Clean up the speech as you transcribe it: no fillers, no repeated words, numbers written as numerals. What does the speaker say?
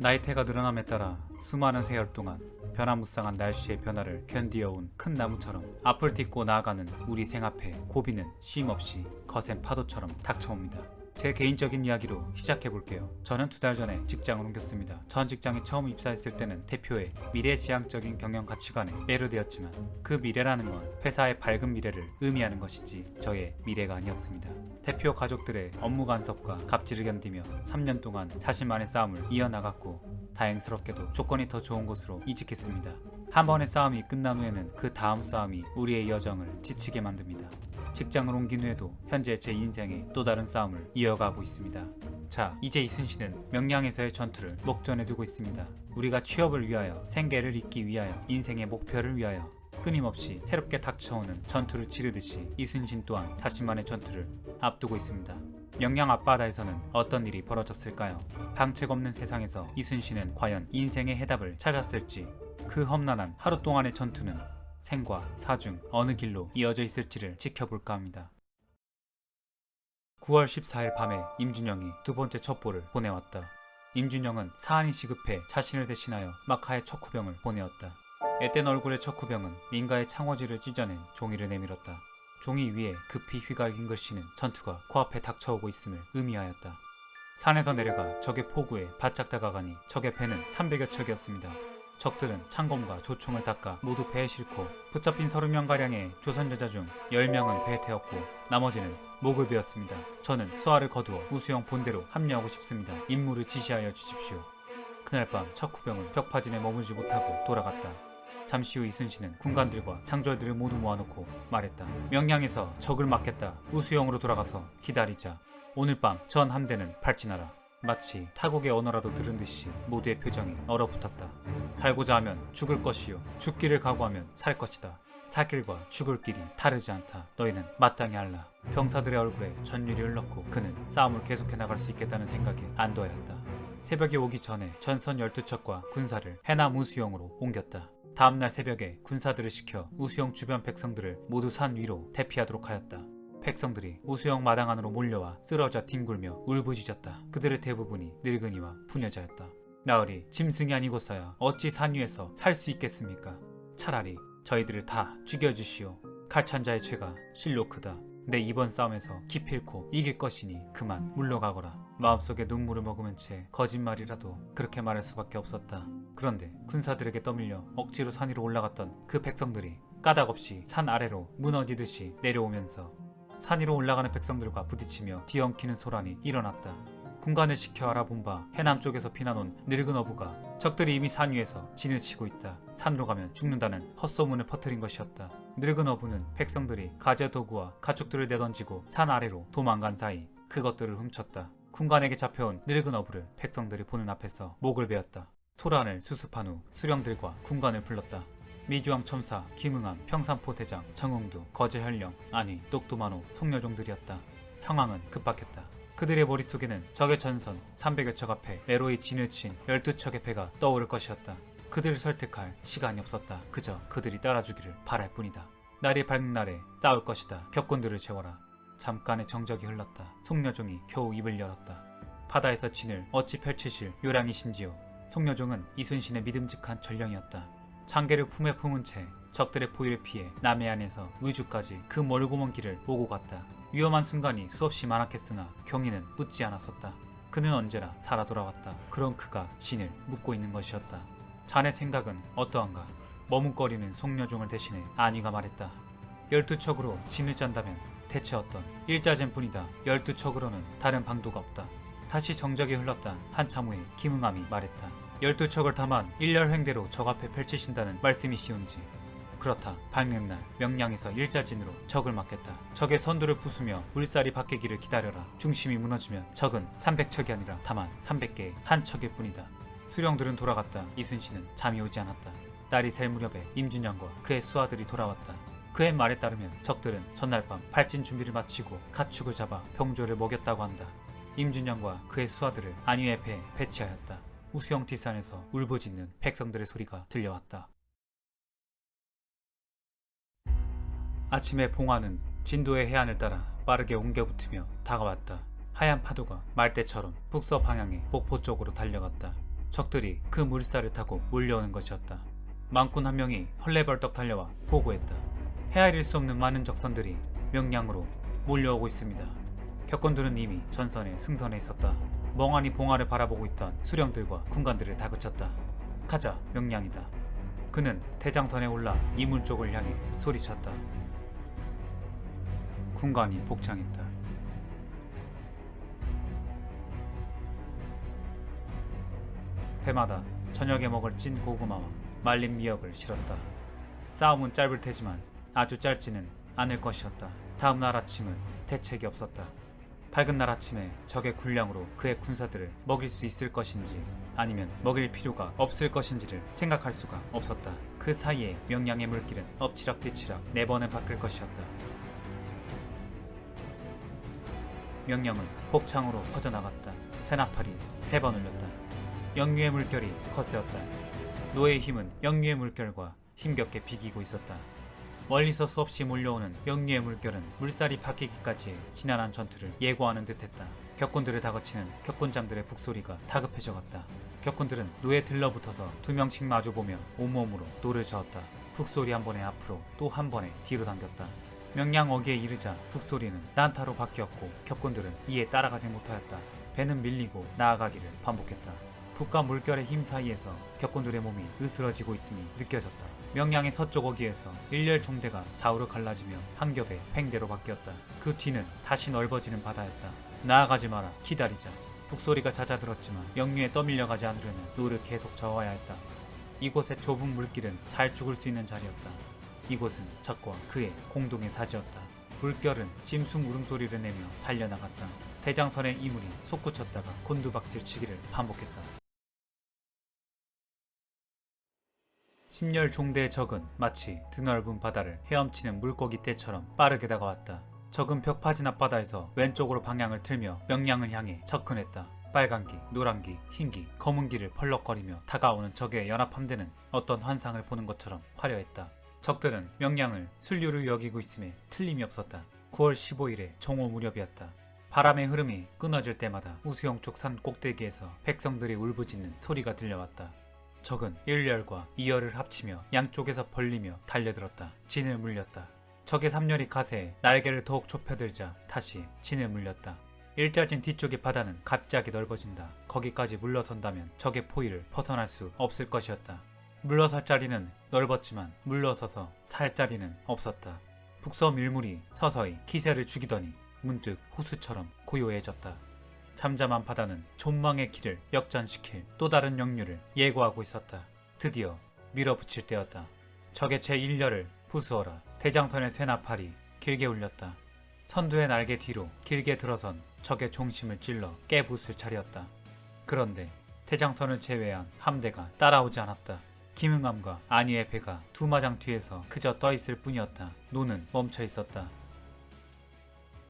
나이테가 늘어남에 따라 수많은 세월 동안 변화무쌍한 날씨의 변화를 견디어온 큰 나무처럼 앞을 딛고 나아가는 우리 생앞에 고비는 쉼없이 거센 파도처럼 닥쳐옵니다. 제 개인적인 이야기로 시작해볼게요. 저는 2달 전에 직장을 옮겼습니다. 전 직장에 처음 입사했을 때는 대표의 미래지향적인 경영 가치관에 매료되었지만 그 미래라는 건 회사의 밝은 미래를 의미하는 것이지 저의 미래가 아니었습니다. 대표 가족들의 업무 간섭과 갑질을 견디며 3년 동안 자신만의 싸움을 이어나갔고 다행스럽게도 조건이 더 좋은 곳으로 이직했습니다. 한 번의 싸움이 끝난 후에는 그 다음 싸움이 우리의 여정을 지치게 만듭니다. 직장을 옮긴 후에도 현재 제 인생의 또 다른 싸움을 이어가고 있습니다. 자, 이제 이순신은 명량에서의 전투를 목전에 두고 있습니다. 우리가 취업을 위하여, 생계를 잇기 위하여, 인생의 목표를 위하여 끊임없이 새롭게 닥쳐오는 전투를 치르듯이 이순신 또한 자신만의 전투를 앞두고 있습니다. 명량 앞바다에서는 어떤 일이 벌어졌을까요? 방책 없는 세상에서 이순신은 과연 인생의 해답을 찾았을지, 그 험난한 하루 동안의 전투는 생과 사 중 어느 길로 이어져 있을지를 지켜볼까 합니다. 9월 14일 밤에 임준영이 두 번째 첩보를 보내왔다. 임준영은 사안이 시급해 자신을 대신하여 마카의 척후병을 보내었다. 앳된 얼굴의 척후병은 민가의 창호지를 찢어낸 종이를 내밀었다. 종이 위에 급히 휘갈긴 글씨는 전투가 코앞에 닥쳐오고 있음을 의미하였다. 산에서 내려가 적의 포구에 바짝 다가가니 적의 배는 300여 척이었습니다. 적들은 창검과 조총을 닦아 모두 배에 싣고 붙잡힌 30명가량의 조선여자 중 10명은 배에 태웠고 나머지는 목을 베었습니다. 저는 수하를 거두어 우수영 본대로 합류하고 싶습니다. 임무를 지시하여 주십시오. 그날 밤 척후병은 벽파진에 머물지 못하고 돌아갔다. 잠시 후 이순신은 군관들과 장졸들을 모두 모아놓고 말했다. 명량에서 적을 막겠다. 우수영으로 돌아가서 기다리자. 오늘 밤 전 함대는 발진하라. 마치 타국의 언어라도 들은 듯이 모두의 표정이 얼어붙었다. 살고자 하면 죽을 것이요, 죽기를 각오하면 살 것이다. 살 길과 죽을 길이 다르지 않다. 너희는 마땅히 알라. 병사들의 얼굴에 전율이 흘렀고 그는 싸움을 계속해 나갈 수 있겠다는 생각에 안도하였다. 새벽이 오기 전에 전선 12척과 군사를 해남 우수영으로 옮겼다. 다음날 새벽에 군사들을 시켜 우수영 주변 백성들을 모두 산 위로 대피하도록 하였다. 백성들이 우수영 마당 안으로 몰려와 쓰러져 뒹굴며 울부짖었다. 그들의 대부분이 늙은이와 부녀자였다. 나으리 짐승이 아니고서야 어찌 산 위에서 살 수 있겠습니까? 차라리 저희들을 다 죽여주시오. 칼찬 자의 죄가 실로 크다. 내 이번 싸움에서 기필코 이길 것이니 그만 물러가거라. 마음속에 눈물을 머금은 채 거짓말이라도 그렇게 말할 수밖에 없었다. 그런데 군사들에게 떠밀려 억지로 산 위로 올라갔던 그 백성들이 까닭없이 산 아래로 무너지듯이 내려오면서 산 위로 올라가는 백성들과 부딪히며 뒤엉키는 소란이 일어났다. 군관을 지켜 알아본 바 해남 쪽에서 피난온 늙은 어부가 적들이 이미 산 위에서 진을 치고 있다. 산으로 가면 죽는다는 헛소문을 퍼뜨린 것이었다. 늙은 어부는 백성들이 가재 도구와 가축들을 내던지고 산 아래로 도망간 사이 그것들을 훔쳤다. 군관에게 잡혀온 늙은 어부를 백성들이 보는 앞에서 목을 베었다. 소란을 수습한 후 수령들과 군관을 불렀다. 미주왕 첨사, 김응암, 평산포 대장, 정응두, 거제현령, 아니 똑두만호, 송여종들이었다. 상황은 급박했다. 그들의 머릿속에는 적의 전선 300여 척 앞에 매로이 진을 친 12척의 배가 떠오를 것이었다. 그들을 설득할 시간이 없었다. 그저 그들이 따라주기를 바랄 뿐이다. 날이 밝은 날에 싸울 것이다. 격군들을 채워라. 잠깐의 정적이 흘렀다. 송여종이 겨우 입을 열었다. 바다에서 진을 어찌 펼치실 요량이신지요. 송여종은 이순신의 믿음직한 전령이었다. 장계를 품에 품은 채 적들의 포위를 피해 남해안에서 의주까지 그 멀고 먼 길을 오고 갔다. 위험한 순간이 수없이 많았겠으나 경위는 묻지 않았었다. 그는 언제나 살아 돌아왔다. 그런 그가 진을 묻고 있는 것이었다. 자네 생각은 어떠한가? 머뭇거리는 송여종을 대신해 안위가 말했다. 12척으로 진을 짠다면 대체 어떤 일자젠 뿐이다. 12척으로는 다른 방도가 없다. 다시 정적이 흘렀다. 한참 후에 김응암이 말했다. 12척을 담아 일렬횡대로 적 앞에 펼치신다는 말씀이시온지. 그렇다. 밝는 날 명량에서 일자진으로 적을 막겠다. 적의 선두를 부수며 물살이 바뀌기를 기다려라. 중심이 무너지면 적은 300척이 아니라 다만 300개의 한 척일 뿐이다. 수령들은 돌아갔다. 이순신은 잠이 오지 않았다. 날이 셀 무렵에 임준영과 그의 수하들이 돌아왔다. 그의 말에 따르면 적들은 전날 밤 발진 준비를 마치고 가축을 잡아 병조를 먹였다고 한다. 임준영과 그의 수하들을 안위의 배에 배치하였다. 우수영 뒷산에서 울부짖는 백성들의 소리가 들려왔다. 아침에 봉화는 진도의 해안을 따라 빠르게 옮겨붙으며 다가왔다. 하얀 파도가 말대처럼 북서 방향의 목포 쪽으로 달려갔다. 적들이 그 물살을 타고 몰려오는 것이었다. 망군 한 명이 헐레벌떡 달려와 보고했다. 헤아릴 수 없는 많은 적선들이 명량으로 몰려오고 있습니다. 격군들은 이미 전선에 승선해 있었다. 멍하니 봉화를 바라보고 있던 수령들과 군관들을 다그쳤다. 가자, 명량이다. 그는 대장선에 올라 이문 쪽을 향해 소리쳤다. 군관이 복창했다. 배마다 저녁에 먹을 찐 고구마와 말린 미역을 실었다. 싸움은 짧을 테지만 아주 짧지는 않을 것이었다. 다음 날 아침은 대책이 없었다. 밝은 날 아침에 적의 군량으로 그의 군사들을 먹일 수 있을 것인지 아니면 먹일 필요가 없을 것인지를 생각할 수가 없었다. 그 사이에 명량의 물길은 엎치락뒤치락 4번을 바뀔 것이었다. 명령은 복창으로 퍼져나갔다. 쇠나팔이 3번 울렸다. 영유의 물결이 거세었다. 노예의 힘은 영유의 물결과 힘겹게 비기고 있었다. 멀리서 수없이 몰려오는 영유의 물결은 물살이 바뀌기까지의 지난한 전투를 예고하는 듯했다. 격군들을 다그치는 격군장들의 북소리가 다급해져갔다. 격군들은 노에 들러붙어서 2명씩 마주보며 온몸으로 노를 저었다. 북소리 한 번에 앞으로 또 한 번에 뒤로 당겼다. 명량 어귀에 이르자 북소리는 난타로 바뀌었고 격군들은 이에 따라가지 못하였다. 배는 밀리고 나아가기를 반복했다. 북과 물결의 힘 사이에서 격군들의 몸이 으스러지고 있음이 느껴졌다. 명량의 서쪽 어귀에서 일렬 총대가 좌우로 갈라지며 한 겹의 팽대로 바뀌었다. 그 뒤는 다시 넓어지는 바다였다. 나아가지 마라, 기다리자. 북소리가 잦아들었지만 영유에 떠밀려가지 않으려면 노를 계속 저어야 했다. 이곳의 좁은 물길은 잘 죽을 수 있는 자리였다. 이곳은 적과 그의 공동의 사지였다. 물결은 짐승 울음소리를 내며 달려나갔다. 대장선의 이물이 솟구쳤다가 곤두박질 치기를 반복했다. 심열 종대의 적은 마치 드넓은 바다를 헤엄치는 물고기 떼처럼 빠르게 다가왔다. 적은 벽파진 앞바다에서 왼쪽으로 방향을 틀며 명량을 향해 접근했다. 빨간기, 노란기, 흰기, 검은기를 펄럭거리며 다가오는 적의 연합 함대는 어떤 환상을 보는 것처럼 화려했다. 적들은 명량을 순류로 여기고 있음에 틀림이 없었다. 9월 15일에 정오 무렵이었다. 바람의 흐름이 끊어질 때마다 우수영 쪽 산 꼭대기에서 백성들이 울부짖는 소리가 들려왔다. 적은 1열과 2열을 합치며 양쪽에서 벌리며 달려들었다. 진을 물렸다. 적의 3열이 가세에 날개를 더욱 좁혀들자 다시 진을 물렸다. 일자진 뒤쪽의 바다는 갑자기 넓어진다. 거기까지 물러선다면 적의 포위를 벗어날 수 없을 것이었다. 물러설 자리는 넓었지만 물러서서 살 자리는 없었다. 북서 밀물이 서서히 기세를 죽이더니 문득 호수처럼 고요해졌다. 잠잠한 바다는 존망의 길을 역전시킬 또 다른 역류를 예고하고 있었다. 드디어 밀어붙일 때였다. 적의 제1열을 부수어라. 대장선의 쇠나팔이 길게 울렸다. 선두의 날개 뒤로 길게 들어선 적의 중심을 찔러 깨부술 차례였다. 그런데 대장선을 제외한 함대가 따라오지 않았다. 김응암과 안위의 배가 두마장 뒤에서 그저 떠있을 뿐이었다. 노는 멈춰 있었다.